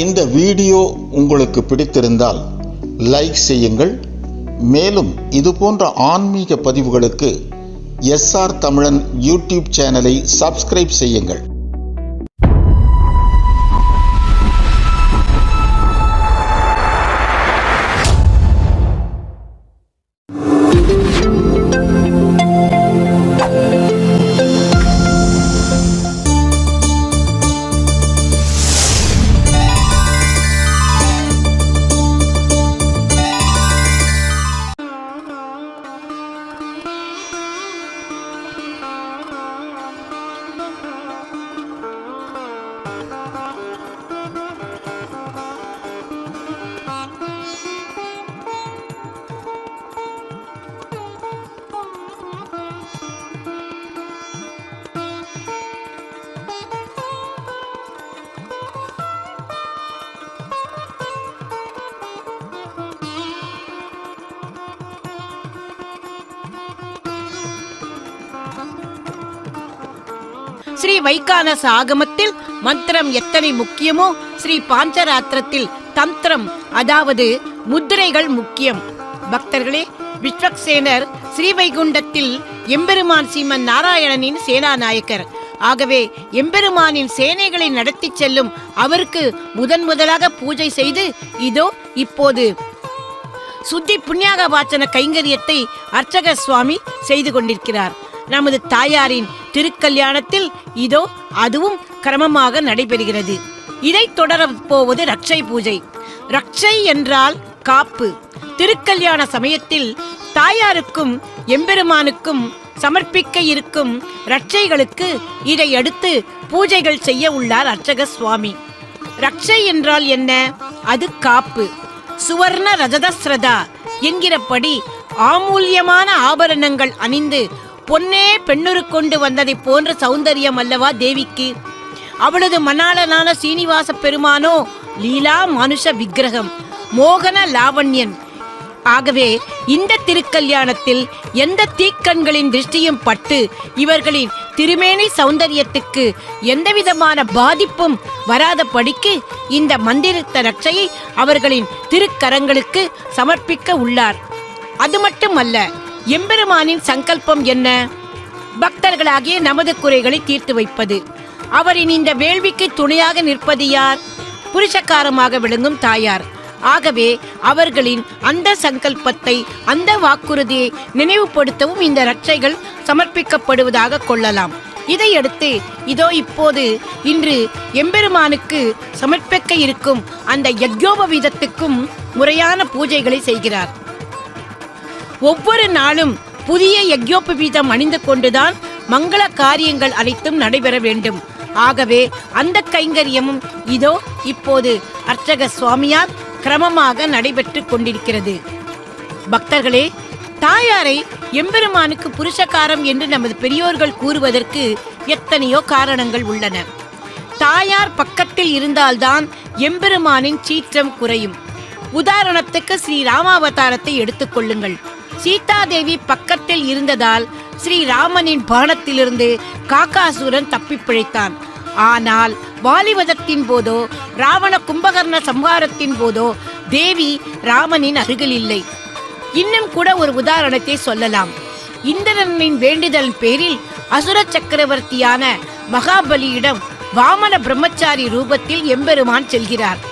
இந்த வீடியோ உங்களுக்கு பிடித்திருந்தால் லைக் செய்யுங்கள். மேலும் இதுபோன்ற ஆன்மீக பதிவுகளுக்கு எஸ்ஆர் தமிழன் யூடியூப் சேனலை சப்ஸ்கிரைப் செய்யுங்கள். ஸ்ரீ வைகானச ஆகமத்தில் மந்திரம் எத்தனை முக்கியமோ ஸ்ரீ பாஞ்சராத்திரத்தில் தந்திரம் அதாவது முத்திரைகள் முக்கியம். பக்தர்களே, விஸ்வக்சேனர் ஸ்ரீவைகுண்டத்தில் எம்பெருமான் ஸ்ரீமன் நாராயணனின் சேனாநாயக்கர். ஆகவே எம்பெருமானின் சேனைகளை நடத்தி செல்லும் அவருக்கு முதலாக பூஜை செய்து இதோ இப்போது சுத்தி புண்ணியாக வாச்சன கைங்கரியத்தை அர்ச்சக சுவாமி செய்து கொண்டிருக்கிறார். நமது தாயாரின் திருக்கல்யாணத்தில் இதோ அதுவும் கிரமமாக நடைபெறுகிறது. இதை தொடர போவது ரட்சை பூஜை. ரட்சை என்றால் காப்பு. திருக்கல்யாண சமயத்தில் தாயாருக்கும் எம்பெருமானுக்கும் சமர்ப்பிக்க இருக்கும் ரட்சைகளுக்கு இதை அடுத்து பூஜைகள் செய்ய உள்ளார் அர்ச்சக சுவாமி. ரட்சை என்றால் என்ன? அது காப்பு. சுவர்ண ரஜதஸ்ரதா என்கிறபடி ஆமூல்யமான ஆபரணங்கள் அணிந்து பொன்னே பெண்ணுரு கொண்டு வந்ததை போன்ற சௌந்தரியம் அல்லவா தேவிக்கு. அவளது மணாளனான சீனிவாச பெருமானோ லீலா மனுஷ விக்கிரகம், மோகன லாவண்யன். ஆகவே இந்த திருக்கல்யாணத்தில் எந்த தீக்கண்களின் திருஷ்டியும் பட்டு இவர்களின் திருமேனி சௌந்தரியத்துக்கு எந்தவிதமான பாதிப்பும் வராதபடிக்கு இந்த மந்திரித்த ரட்சையை அவர்களின் திருக்கரங்களுக்கு சமர்ப்பிக்க உள்ளார். அது மட்டுமல்ல, எம்பெருமானின் சங்கல்பம் என்ன? பக்தர்களாகிய நமது குறைகளை தீர்த்து வைப்பது. அவரின் இந்த வேள்விக்கு துணையாக நிற்பது யார்? புருஷக்காரமாக விளங்கும் தாயார். ஆகவே அவர்களின் அந்த சங்கல்பத்தை, அந்த வாக்குறுதியை நினைவுபடுத்தவும் இந்த ரட்சைகள் சமர்ப்பிக்கப்படுவதாக கொள்ளலாம். இதையடுத்து இதோ இப்போது இன்று எம்பெருமானுக்கு சமர்ப்பிக்க இருக்கும் அந்த யக்ஞோபவீதத்துக்கும் முறையான பூஜைகளை செய்கிறார். ஒவ்வொரு நாளும் புதிய யக்ஞோபவீதம் அணிந்து கொண்டுதான் மங்கள காரியங்கள் அனைத்தும் நடைபெற வேண்டும். ஆகவே அந்த கைங்கரியமும் இதோ இப்போது அர்ச்சக சுவாமியார் கிரமமாக நடைபெற்று கொண்டிருக்கிறது. பக்தர்களே, தாயாரை எம்பெருமானுக்கு புருஷகாரம் என்று நமது பெரியோர்கள் கூறுவதற்கு எத்தனையோ காரணங்கள் உள்ளன. தாயார் பக்கத்தில் இருந்தால்தான் எம்பெருமானின் சீற்றம் குறையும். உதாரணத்துக்கு ஸ்ரீ ராமாவதாரத்தை எடுத்துக்கொள்ளுங்கள். சீதாதேவி பக்கத்தில் இருந்ததால் ஸ்ரீராமனின் பாணத்திலிருந்து காக்காசூரன் தப்பி பிழைத்தான். ஆனால் வாலிவதத்தின் போதோ ராவண கும்பகர்ண சம்ஹாரத்தின் போதோ தேவி ராமனின் அருகில் இல்லை. இன்னும் கூட ஒரு உதாரணத்தை சொல்லலாம். இந்திரனின் வேண்டுதல் பேரில் அசுர சக்கரவர்த்தியான மகாபலியிடம் வாமன பிரம்மச்சாரி ரூபத்தில் எம்பெருமான் செல்கிறார்.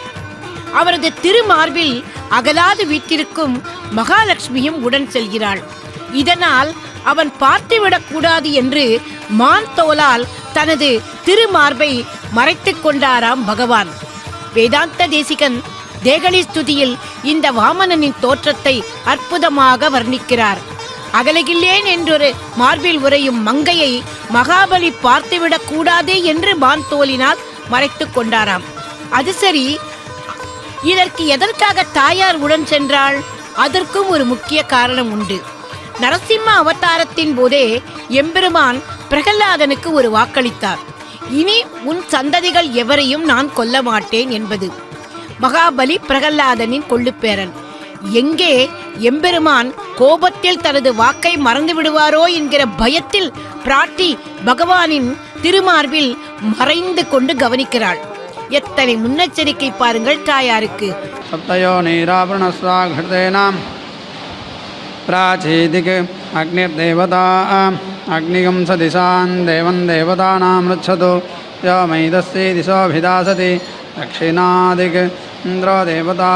அவரது திருமார்பில் அகலாது வீட்டிற்கும் மகாலட்சுமியும் உடன் செல்கிறாள். இதனால் அவன் பார்த்துவிடக் கூடாது என்று மான் தோலால் தனது திருமார்பை மறைத்துக் கொண்டாராம் பகவான். வேதாந்த தேசிகன் தேகலி ஸ்துதியில் இந்த வாமனனின் தோற்றத்தை அற்புதமாக வர்ணிக்கிறார். அகலகில்லேன் என்றொரு மார்பில் உரையும் மங்கையை மகாபலி பார்த்துவிடக் கூடாதே என்று மான் தோலினால் மறைத்துக் கொண்டாராம். அது சரி, இதற்கு எதற்காக தாயார் உடன் சென்றாள்? அதற்கும் ஒரு முக்கிய காரணம் உண்டு. நரசிம்ம அவதாரத்தின் போதே எம்பெருமான் பிரகலாதனுக்கு ஒரு வாக்களித்தார். இனி உன் சந்ததிகள் எவரையும் நான் கொல்ல மாட்டேன் என்பது. மகாபலி பிரகலாதனின் கொள்ளுப்பேரன். எங்கே எம்பெருமான் கோபத்தில் தனது வாக்கை மறந்து விடுவாரோ என்கிற பயத்தில் பிராட்டி பகவானின் திருமார்பில் மறைந்து கொண்டு கவனிக்கிறாள். எத்தனை முன்னெச்சரிக்கை பாருங்கள் தாயாருக்கு. சப்தயோ நீராபரணஸ்வாகிருதேனாம் प्राचीदिक् अग्निर्देवता अग्निगं सदिशान् देवं देवतानां रक्षतु यो मैदस्यै दिशोऽभिदासति दक्षिणादिक् इन्द्रो देवता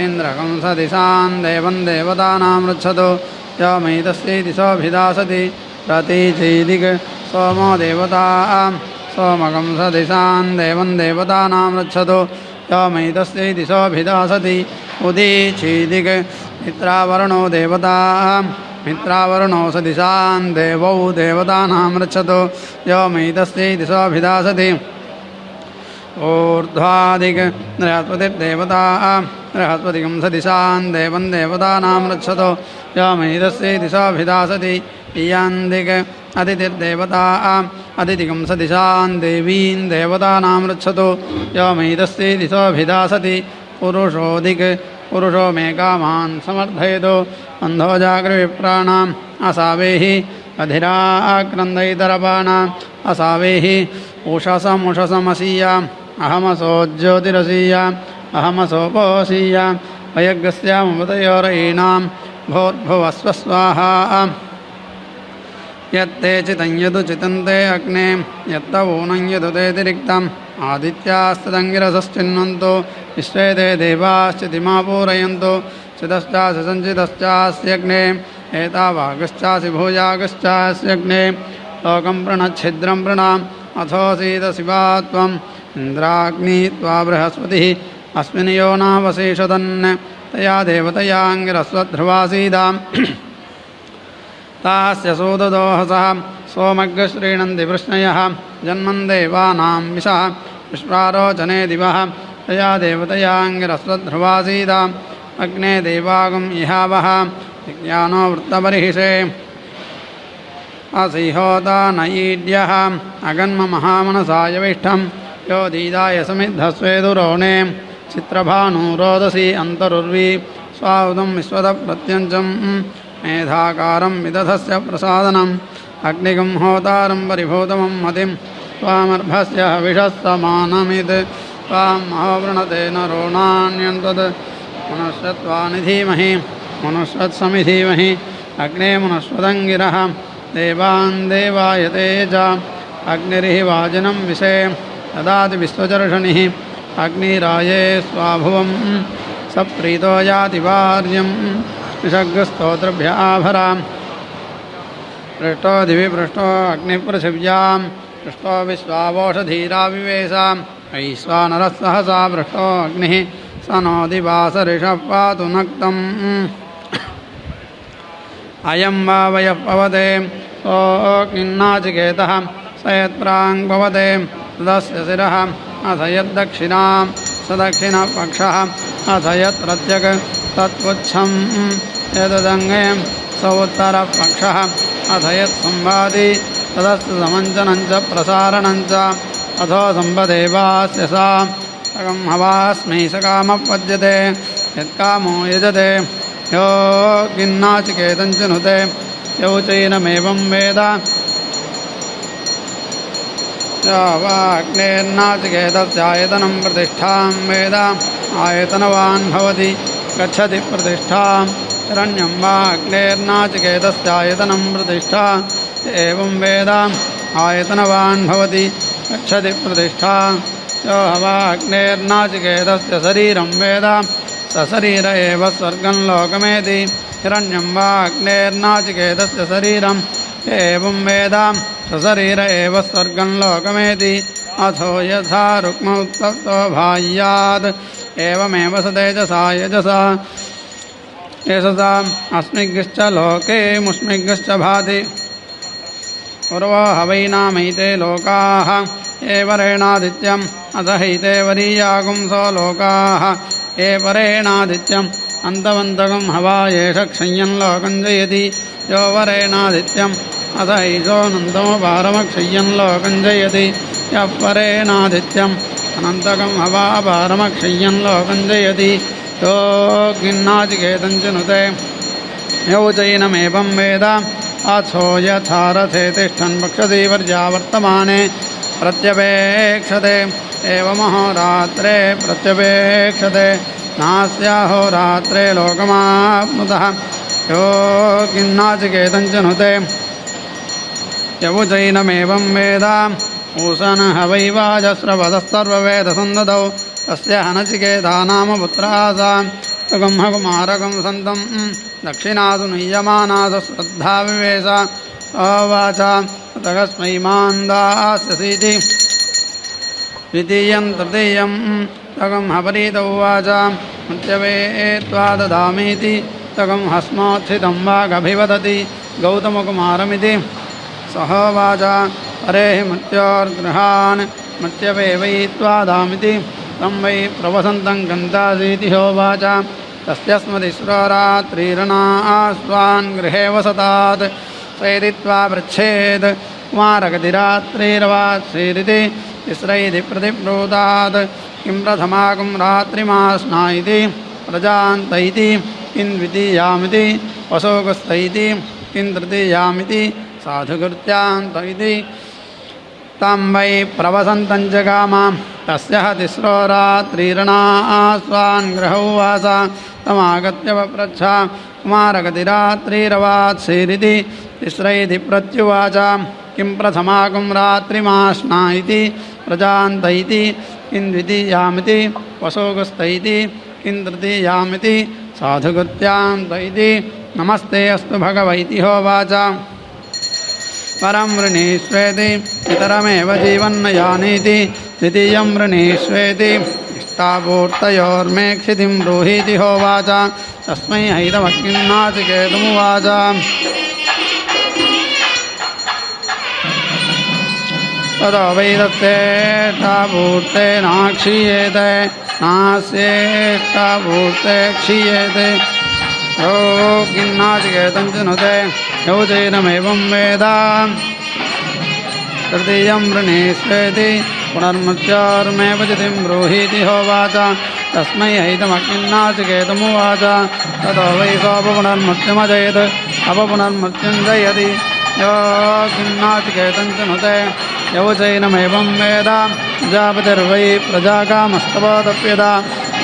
इन्द्रकं सदिशान् देवं देवतानां रक्षतु यो मैदस्यै दिशोऽभिदासति प्रतीचीदिक् सोमो देवता सोमकं सदिशान् देवं देवतानां रक्षतु यो मैदस्यै दिशोऽभिदासति उदीचीदिक् मित्रावरुणो देवता मित्रावरुणो सदिशान् देवौ देवतानां रक्षतु यो मैदस्यै दिशोऽभिदासति ऊर्ध्वादिक् बृहस्पतिर्देवता बृहस्पतिगं सदिशान् देवं देवतानां रक्षतु यो मैदस्यै दिशोऽभिदासति इयान्दिक् अदितिर्देवता अदितिगं सदिशान् देवीं देवतानां रक्षतु यो मैदस्यै दिशोऽभिदासति पुरुषोदिक् पुरुषो मे कामान् समर्थयतु अन्धो जागृविप्राणाम् असावेहि अधिराक्रन्दयितरपाणाम् असावेहि उषसमुषसमसीयाम् अहमसो ज्योतिरसीयाम् अहमसोपोऽसीयाम् अयज्ञस्यामुपतयोरयीणाम् भोर्भुवस्वस्वाहा यत्ते चितं यदु चितन्ते अग्ने यत्तवूनं यदुतेतिरिक्तम् आदित्यास्तदङ्गिरसश्चिन्वन्तु विश्वे ते देवाश्चितिमा पूरयन्तु चितश्चासि सञ्चितश्चास्यग्ने एतावागश्चासि भूयागश्चास्यग्ने लोकं प्रणच्छिद्रं प्रणाम् अथोऽसीदशिवा त्वम् इन्द्राग्नी त्वा बृहस्पतिः अस्मिन् यो नावशेषतन् तया देवतयाङ्गिरस्वध्रुवासीदाम् तास्य सूददोहसः सोमग्श्रीणन्ति वृष्णयः जन्मन् देवानां विशः विश्वारोचने दिवः तया देवतयाङ्गिरस्वध्रुवासीदाम् अग्ने देवागुम् इहावः विज्ञानो वृत्तबर्हिषे असिहोता न ईड्यः अगन्म महामनसायविष्ठं यो दीदाय समिद्धस्वेदुरोणे चित्रभानुरोदसी अन्तरुर्वी स्वाहुतं विश्वतप्रत्यञ्चं मेधाकारं विदधस्य प्रसादनम् अग्निगं होतारं परिभूतमं मतिं त्वामर्भस्य हविषस्तमानमित् त्वां महोवृणतेन रोणान्यन्तद् मनुष्यत्वानि धीमहि मनुष्यत्समिधीमहि अग्ने मनुष्वदङ्गिरः देवान् देवाय तेज अग्निरिः वाजिनं विषे ददाति विश्वचर्षणिः अग्निराये स्वाभुवं सप्रीतो याति वार्यं विषग्स्तोत्रभ्याभराम् पृष्ठो दिवि पृष्ठो अग्निपृथिव्यां पृष्ठो विश्वावोषधीराविवेशां वैश्वानरः सहसा पृष्ठो अग्निः स नो दिवासरिषः पातु नक्तम् अयं वा वयः पवते ओ किन्नाचिकेतः स यत्प्राङ् पवते तदस्य शिरः अथ यद्दक्षिणां स दक्षिणपक्षः अथ यत्रत्यक् तत्पुच्छं यदङ्गे स उत्तरपक्षः अथ यत्संवादि तदस्तु समञ्चनं च प्रसारणं च अथो सम्पदेवास्य सा सकं हवास्मै सकामपद्यते यत्कामो यजते यो किन्नाचिकेतं च नुते यौ चैनमेवं वेद यो वाग्नेर्नाचिकेतस्यायतनं प्रतिष्ठां वेद आयतनवान् भवति गच्छति प्रतिष्ठां हिरण्यं वा अग्नेर्नाचिकेतस्यायतनं प्रतिष्ठा एवं वेद आयतनवान् भवति गच्छति प्रतिष्ठा यो हवा अग्नेर्नाचिकेतस्य शरीरं वेद सशरीर एव स्वर्गं लोकमेति हिरण्यं वा अग्नेर्नाचिकेतस्य शरीरम् एवं वेद सशरीर एव स्वर्गं लोकमेति अथो यथा रुक्मोत्तप्तो भायात् एवमेव स तेजसा यजसा यशसा अस्मिग्श्च लोके मुष्मिग्श्च भाति उर्वो हवैनामैते लोकाः ये वरेणादित्यम् अथ हैते वरीयागुंसो लोकाः ये वरेणादित्यम् अन्तवन्तकं हवा एष क्षय्यं लोकं जयति यो वरेणादित्यम् अथ ऐशोऽनन्तमपारमक्षय्यं लोकं जयति यः वरेणादित्यम् अनन्तकं हवा पारमक्षय्यं लोकं जयति यो किन्नाचिकेतं च नुते यौ चैनमेवं वेद अथो यथा रथे तिष्ठन् पक्षति वर्ज्या वर्तमाने प्रत्यपेक्षते एवमहोरात्रे प्रत्यपेक्षते नास्याहोरात्रे लोकमाप्नुतः यो किन्नाचिकेतञ्चनुते यवुचैनमेवं वेद ऊषणः वै वाजस्रवदस्तर्ववेदसन्ददौ तस्य हनचिकेता नाम पुत्रासा सुगंहकुमारकं सन्तं दक्षिणासु नियमानासु श्रद्धा विवेश अवाच तस्मै मान्दास्यसीति द्वितीयं तृतीयं तगं हपरीत उवाच मृत्यवे ददामीति तगं हस्मोत्थितं वागभिवदति गौतमकुमारमिति सह वाच अरे मृत्योर्गृहान् मृत्यवे वै त्वादामिति तं वै प्रवसन्तं गन्तासीति होवाच तस्यस्मदिश्वरात्रिरणास्त्वान् गृहे वसतात् सैदित्वा पृच्छेत् कुमारगतिरात्रिरवात्सीरिति तिस्रैधि प्रतिब्रूतात् किं प्रथमाकं रात्रिमास्ना इति प्रजान्त इति किं द्वितीयामिति वसोगस्थ इति किं तृतीयामिति साधुकृत्यान्त इति तं वै प्रवसन्तं जगाम तस्य तिस्रो रात्रिरणास्वान् गृहौवास तमागत्य पप्रच्छ कुमारगतिरात्रिरवात्सीरिति तिस्रैधि प्रत्युवाच किं प्रथमाकं रात्रिमास्ना इति प्रजान्त इति किं द्वितीयामिति वसोगस्थ इति किं तृतीयामिति साधुकृत्यान्त इति नमस्ते अस्तु भगवैति होवाच परं वृणीष्वेति इतरमेव जीवन्न यानीति द्वितीयं वृणीष्वेति इष्टापूर्तयोर्मे क्षितिं ब्रूहीति होवाच तस्मै हैतमग्निन्नाचिकेतमुवाच ततो वैदस्येष्टापूर्ते नाक्षीयेते नास्येष्टापूर्ते क्षीयेते यो किन्नाचिकेतं चिनुते यौ चैनमेवं वेद तृतीयं वृणीष्वेति पुनर्मृत्योर्मे पचितिं ब्रूहीति होवाच तस्मै हैतमग्निन्नाचिकेतमुवाच ततो वै सोपपुनर्मृत्युमजयत् अपपुनर्मृत्युं जयति यो किन्नाचिकेतं चिनुते यौ चैनमेवं वेद प्रजापतिर्वै प्रजाकामस्तवोदप्यता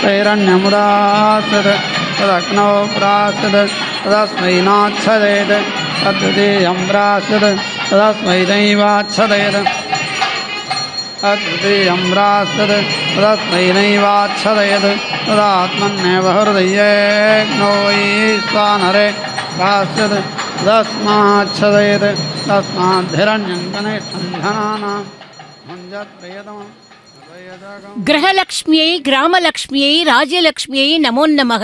तैरण्यमुदास्यत् तदग्नौ प्रास्यत् तदस्मै नाच्छदेत् तद्वितीयं प्रास्यत् तदस्मै नैवाच्छदेत् तद्वितीयं प्रास्यत् तदस्मै नैवाच्छदेत् तदात्मन्येव हृदयेऽग्नौ वै स्वानरे प्रास्यत् तस्माच्छदेत् तस्माद्धिरण्यं कनिष्ठं धनानां भुञ्जत्प्रियतमम् கிரகலக்ஷ்மியை கிராமலக்ஷ்மியை ராஜ்யலக்ஷ்மியை நமோ நமக.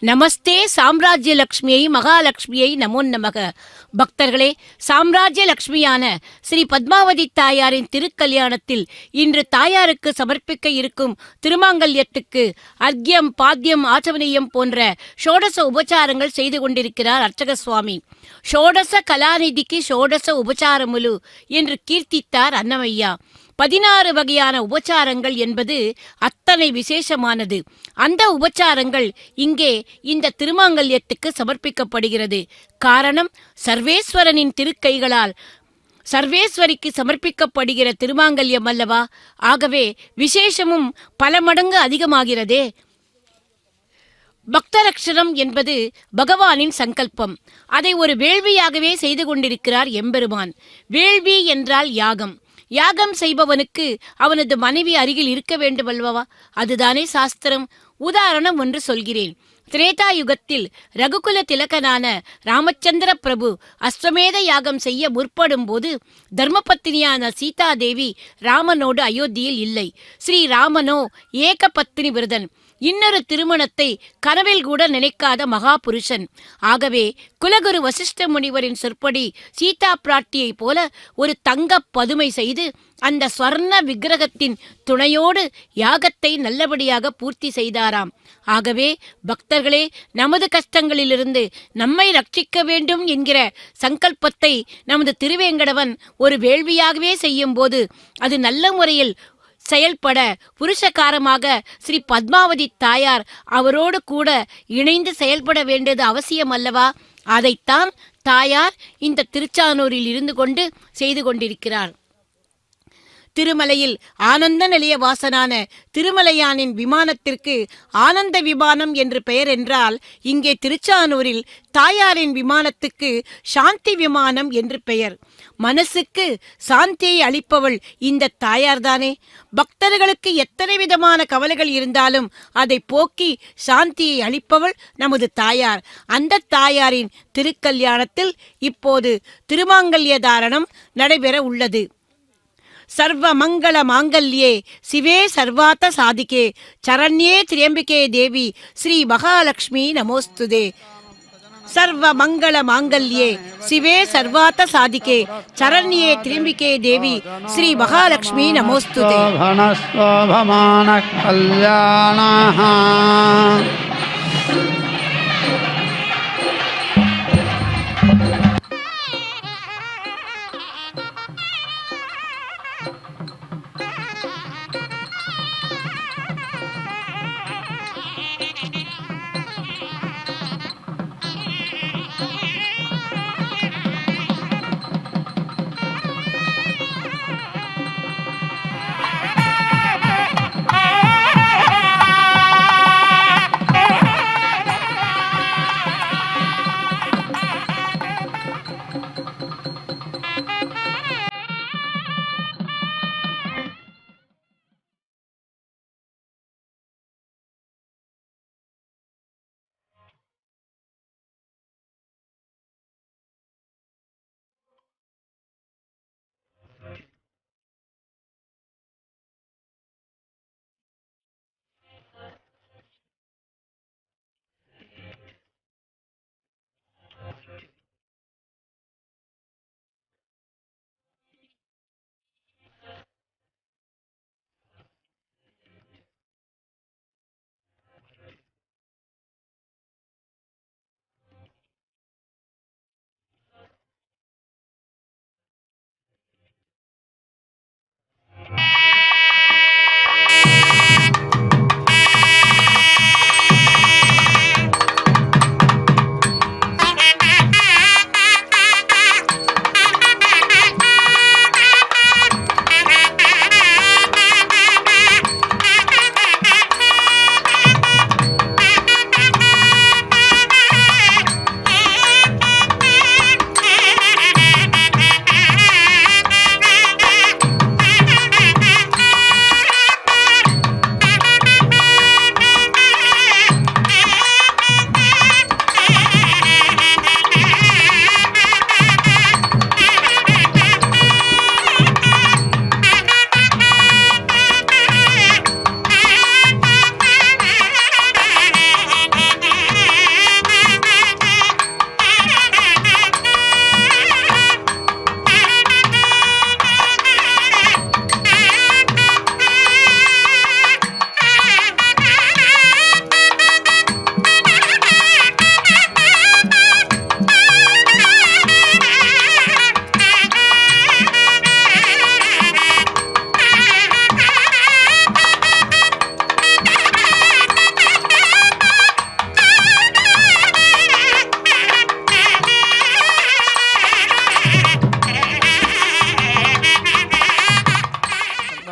நமஸ்தே சாம்ராஜ்யலக்ஷ்மியை மகாலட்சுமியை நமோ நமக. பக்தர்களே, சாம்ராஜ்ய லக்ஷ்மியான ஸ்ரீ பத்மாவதி தாயாரின் திருக்கல்யாணத்தில் இன்று தாயாருக்கு சமர்ப்பிக்க இருக்கும் திருமாங்கல்யத்துக்கு அர்க்யம் பாத்தியம் ஆச்சமனியம் போன்ற ஷோடச உபச்சாரங்கள் செய்து கொண்டிருக்கிறார் அர்ச்சக சுவாமி. ஷோடச கலாநிதிக்கு ஷோடச உபச்சாரமுலு என்று கீர்த்தித்தார் அன்னமையா. 16 வகையான உபச்சாரங்கள் என்பது அத்தனை விசேஷமானது. அந்த உபச்சாரங்கள் இங்கே இந்த திருமாங்கல்யத்துக்கு சமர்ப்பிக்கப்படுகிறது. காரணம், சர்வேஸ்வரனின் திருக்கைகளால் சர்வேஸ்வரிக்கு சமர்ப்பிக்கப்படுகிற திருமாங்கல்யம் அல்லவா. ஆகவே விசேஷமும் பல மடங்கு அதிகமாகிறதே. பக்தரக்ஷணம் என்பது பகவானின் சங்கல்பம். அதை ஒரு வேள்வியாகவே செய்து கொண்டிருக்கிறார் எம்பெருமான். வேள்வி என்றால் யாகம். யாகம் செய்பவனுக்கு அவனது மனைவி அருகில் இருக்க வேண்டுமல்வா? அதுதானே சாஸ்திரம். உதாரணம் ஒன்று சொல்கிறேன். திரேதா யுகத்தில் ரகுகுல திலகனான ராமச்சந்திர பிரபு அஸ்வமேத யாகம் செய்ய முற்படும் போது தர்மபத்தினியான சீதாதேவி ராமனோடு அயோத்தியில் இல்லை. ஸ்ரீராமனோ ஏக பத்தினி விரதன். இன்னொரு திருமணத்தை கனவில் கூட நினைக்காத மகா புருஷன். ஆகவே குலகுரு வசிஷ்ட முனிவரின் சொற்படி சீதா பிராட்டியை போல ஒரு தங்க பதுமை செய்து அந்த ஸ்வர்ண விக்கிரகத்தின் துணையோடு யாகத்தை நல்லபடியாக பூர்த்தி செய்தாராம். ஆகவே பக்தர்களே, நமது கஷ்டங்களிலிருந்து நம்மை ரட்சிக்க வேண்டும் என்கிற சங்கல்பத்தை நமது திருவேங்கடவன் ஒரு வேள்வியாகவே செய்யும் போது அது நல்ல முறையில் செயல்பட புருஷகாரமாக ஸ்ரீ பத்மாவதி தாயார் அவரோடு கூட இணைந்து செயல்பட வேண்டியது அவசியம் அல்லவா? அதைத்தான் தாயார் இந்த திருச்சானூரில் இருந்து கொண்டு செய்து கொண்டிருக்கிறார். திருமலையில் ஆனந்த நிலைய வாசனான திருமலையானின் விமானத்திற்கு ஆனந்த விமானம் என்று பெயர் என்றால், இங்கே திருச்சானூரில் தாயாரின் விமானத்துக்கு சாந்தி விமானம் என்று பெயர். மனசுக்கு சாந்தியை அளிப்பவள் இந்த தாயார்தானே. பக்தர்களுக்கு எத்தனை விதமான கவலைகள் இருந்தாலும் அதை போக்கி சாந்தியை அளிப்பவள் நமது தாயார். அந்த தாயாரின் திருக்கல்யாணத்தில் இப்போது திருமாங்கல்ய தாரணம் நடைபெற உள்ளது. சர்வ மங்கள மாங்கல்யே சிவே சர்வார்த்த சாதிகே சரண்யே திரியம்பிகே தேவி ஸ்ரீ மகாலட்சுமி நமோஸ்துதே. சர்வ மங்கள மாங்கல்யே சிவே சர்வார்த்த சாதிகே சரண்யே திரியம்பிகே தேவி ஸ்ரீ மகாலட்சுமி நமோஸ்துதே.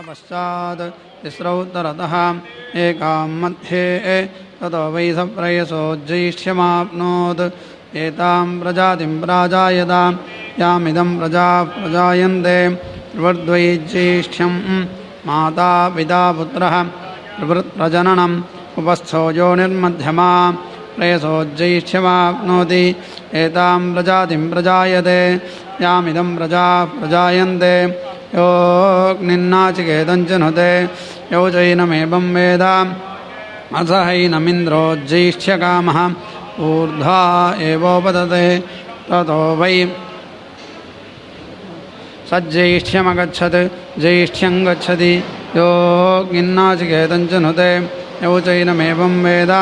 पश्चात् तिस्रौत्तरतः एकां मध्ये ततो वै सप्रयसो ज्येष्ठ्यमाप्नोत् एतां प्रजातिं प्राजायतां यामिदं प्रजा प्रजायन्ते प्रवर्द्वै ज्येष्ठ्यं माता पिता पुत्रः प्रवृत्प्रजननम् उपस्थो योनिर्मध्यमा प्रेयसो ज्येष्ठ्यमाप्नोति एतां प्रजातिं प्रजायते यामिदं प्रजा प्रजायन्ते योऽग्निन्नाचिकेतञ्चनुते यौ चैनमेवं वेद असहैनमिन्द्रो ज्येष्ठ्यकामः ऊर्ध्वा एवोपतते ततो वै सज्ज्येष्ठ्यमगच्छत् ज्येष्ठ्यं गच्छति योऽग्निन्नाचिकेतञ्चनुते यौ चैनमेवं वेद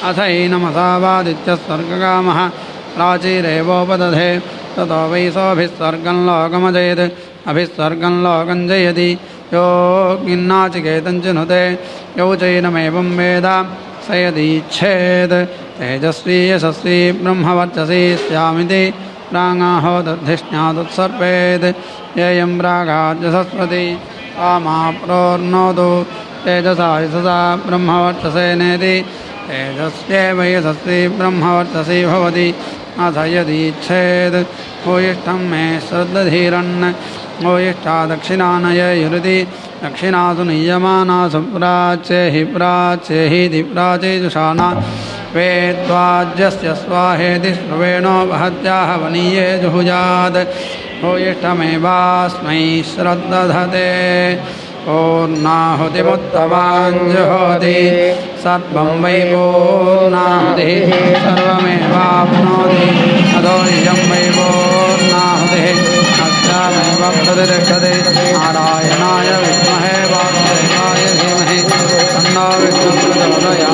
अथैनमसावादित्यस्वर्गकामः प्राचीरेवोपदधे ततो वै सोऽभिस्वर्गं लोकमजयत् अभिस्वर्गं लोकं जयति योऽग्निन्नाचिकेतञ्चनुते यौ चैनमेवं वेद स यदीच्छेत् तेजस्वी यशस्वी ब्रह्मवर्चसी स्यामिति प्राङाहोदधिष्ण्यादुत्सर्पेत् येयं प्रागाद्य सरस्वती कामा प्रोर्नोतु तेजसा यशसा ब्रह्मवर्चसे नेति तेजस्येव यशस्वी ब्रह्मवर्चसी भवति अथ यदीच्छेत् भूयिष्ठं मे श्रद्धधीरन् भूयिष्ठा दक्षिणानययुरुति दक्षिणासु नियमानासु प्राच्ये हि प्राचेजुषाणा वेद्वाज्यस्य स्वाहेति स्रवेणो वहत्याः वनीये जुहुजात् भूयिष्ठमेवास्मै श्रद्दधते पूर्णाहुतिमुत्तमाञ्जुहोति सर्वं वै पूर्णाहुतिः सर्वमेवाप्नोति अधो इयं वै पूर्णाहुतिः अस्यामेव प्रतिष्ठते नारायणाय विद्महे वासुदेवाय धीमहि तन्नो विष्णुः प्रचोदयात्।